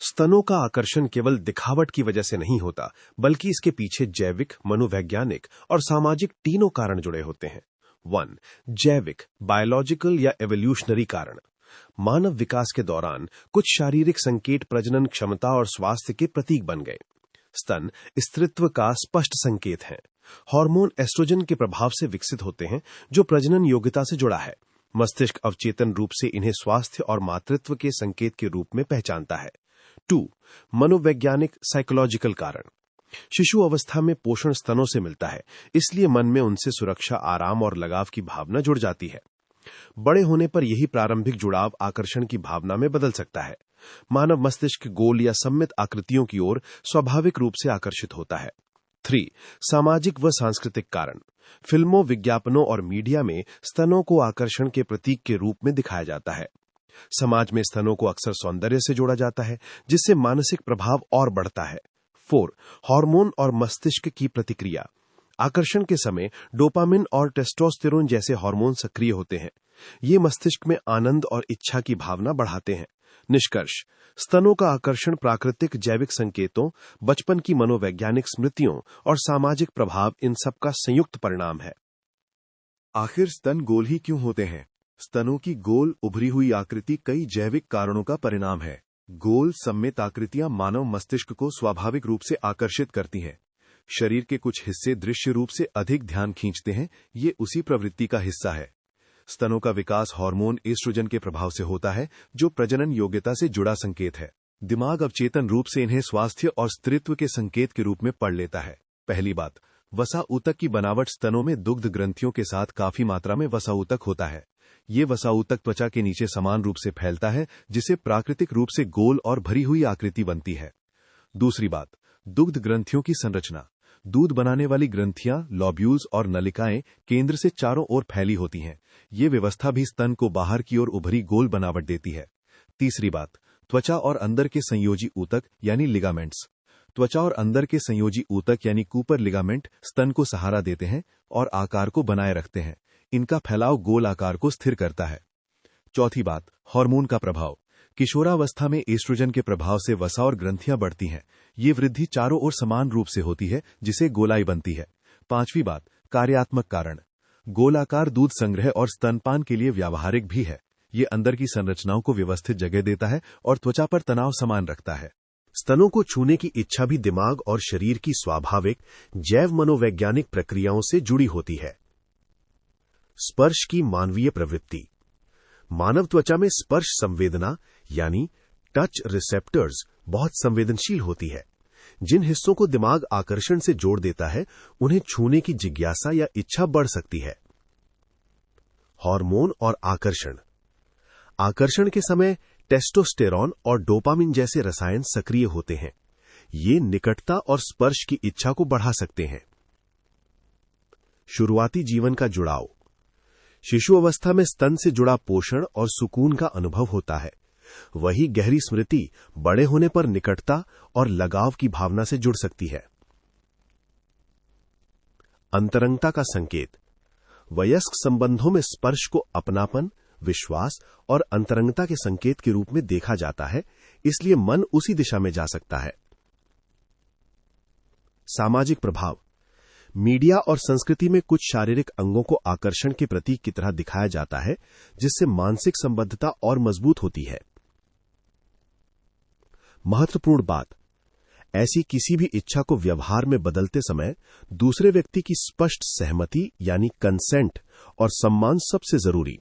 स्तनों का आकर्षण केवल दिखावट की वजह से नहीं होता, बल्कि इसके पीछे जैविक, मनोवैज्ञानिक और सामाजिक तीनों कारण जुड़े होते हैं। 1. जैविक, बायोलॉजिकल या एवोल्यूशनरी कारण। मानव विकास के दौरान कुछ शारीरिक संकेत प्रजनन क्षमता और स्वास्थ्य के प्रतीक बन गए। स्तन स्त्रीत्व का स्पष्ट संकेत हैं। हार्मोन एस्ट्रोजन के प्रभाव से विकसित होते हैं, जो प्रजनन योग्यता से जुड़ा है। मस्तिष्क अवचेतन रूप से इन्हें स्वास्थ्य और मातृत्व के संकेत के रूप में पहचानता है। 2. मनोवैज्ञानिक साइकोलॉजिकल कारण। शिशु अवस्था में पोषण स्तनों से मिलता है, इसलिए मन में उनसे सुरक्षा, आराम और लगाव की भावना जुड़ जाती है। बड़े होने पर यही प्रारंभिक जुड़ाव आकर्षण की भावना में बदल सकता है। मानव मस्तिष्क गोल या सममित आकृतियों की ओर स्वाभाविक रूप से आकर्षित होता है। 3. सामाजिक व सांस्कृतिक कारण। फिल्मों, विज्ञापनों और मीडिया में स्तनों को आकर्षण के प्रतीक के रूप में दिखाया जाता है। समाज में स्तनों को अक्सर सौंदर्य से जोड़ा जाता है, जिससे मानसिक प्रभाव और बढ़ता है। 4. हार्मोन और मस्तिष्क की प्रतिक्रिया। आकर्षण के समय डोपामिन और टेस्टोस्टेरोन जैसे हार्मोन सक्रिय होते हैं। ये मस्तिष्क में आनंद और इच्छा की भावना बढ़ाते हैं। निष्कर्ष: स्तनों का आकर्षण प्राकृतिक जैविक संकेतों, बचपन की मनोवैज्ञानिक स्मृतियों और सामाजिक प्रभाव, इन सब का संयुक्त परिणाम है। आखिर स्तन गोल ही क्यों होते हैं? स्तनों की गोल उभरी हुई आकृति कई जैविक कारणों का परिणाम है। गोल सममित आकृतियां मानव मस्तिष्क को स्वाभाविक रूप से आकर्षित करती हैं। शरीर के कुछ हिस्से दृश्य रूप से अधिक ध्यान खींचते हैं, ये उसी प्रवृत्ति का हिस्सा है। स्तनों का विकास हार्मोन एस्ट्रोजन के प्रभाव से होता है, जो प्रजनन योग्यता से जुड़ा संकेत है। दिमाग अवचेतन रूप से इन्हें स्वास्थ्य और स्त्रीत्व के संकेत के रूप में पढ़ लेता है। पहली बात, वसा ऊतक की बनावट। स्तनों में दुग्ध ग्रंथियों के साथ काफी मात्रा में वसा ऊतक होता है। ये वसा ऊतक त्वचा के नीचे समान रूप से फैलता है, जिससे प्राकृतिक रूप से गोल और भरी हुई आकृति बनती है। दूसरी बात, दुग्ध ग्रंथियों की संरचना। दूध बनाने वाली ग्रंथियां, लॉब्यूल्स और नलिकाएं केंद्र से चारों ओर फैली होती हैं। ये व्यवस्था भी स्तन को बाहर की ओर उभरी गोल बनावट देती है। तीसरी बात, त्वचा और अंदर के संयोजी ऊतक यानी लिगामेंट्स। त्वचा और अंदर के संयोजी ऊतक यानी कूपर लिगामेंट स्तन को सहारा देते हैं और आकार को बनाए रखते हैं। इनका फैलाव गोल आकार को स्थिर करता है। चौथी बात, हार्मोन का प्रभाव। किशोरावस्था में एस्ट्रोजन के प्रभाव से वसा और ग्रंथियां बढ़ती हैं। ये वृद्धि चारों ओर समान रूप से होती है, जिसे गोलाई बनती है। पांचवी बात, कार्यात्मक कारण। गोलाकार दूध संग्रह और स्तनपान के लिए व्यावहारिक भी है। ये अंदर की संरचनाओं को व्यवस्थित जगह देता है और त्वचा पर तनाव समान रखता है। स्तनों को छूने की इच्छा भी दिमाग और शरीर की स्वाभाविक जैव मनोवैज्ञानिक प्रक्रियाओं से जुड़ी होती है। स्पर्श की मानवीय प्रवृत्ति। मानव त्वचा में स्पर्श संवेदना यानी टच रिसेप्टर्स बहुत संवेदनशील होती है। जिन हिस्सों को दिमाग आकर्षण से जोड़ देता है, उन्हें छूने की जिज्ञासा या इच्छा बढ़ सकती है। हार्मोन और आकर्षण। आकर्षण के समय टेस्टोस्टेरोन और डोपामिन जैसे रसायन सक्रिय होते हैं। ये निकटता और स्पर्श की इच्छा को बढ़ा सकते हैं। शुरुआती जीवन का जुड़ाव। शिशु अवस्था में स्तन से जुड़ा पोषण और सुकून का अनुभव होता है। वही गहरी स्मृति बड़े होने पर निकटता और लगाव की भावना से जुड़ सकती है। अंतरंगता का संकेत। वयस्क संबंधों में स्पर्श को अपनापन, विश्वास और अंतरंगता के संकेत के रूप में देखा जाता है, इसलिए मन उसी दिशा में जा सकता है। सामाजिक प्रभाव। मीडिया और संस्कृति में कुछ शारीरिक अंगों को आकर्षण के प्रतीक की तरह दिखाया जाता है, जिससे मानसिक संबद्धता और मजबूत होती है। महत्वपूर्ण बात, ऐसी किसी भी इच्छा को व्यवहार में बदलते समय दूसरे व्यक्ति की स्पष्ट सहमति यानी कंसेंट और सम्मान सबसे जरूरी।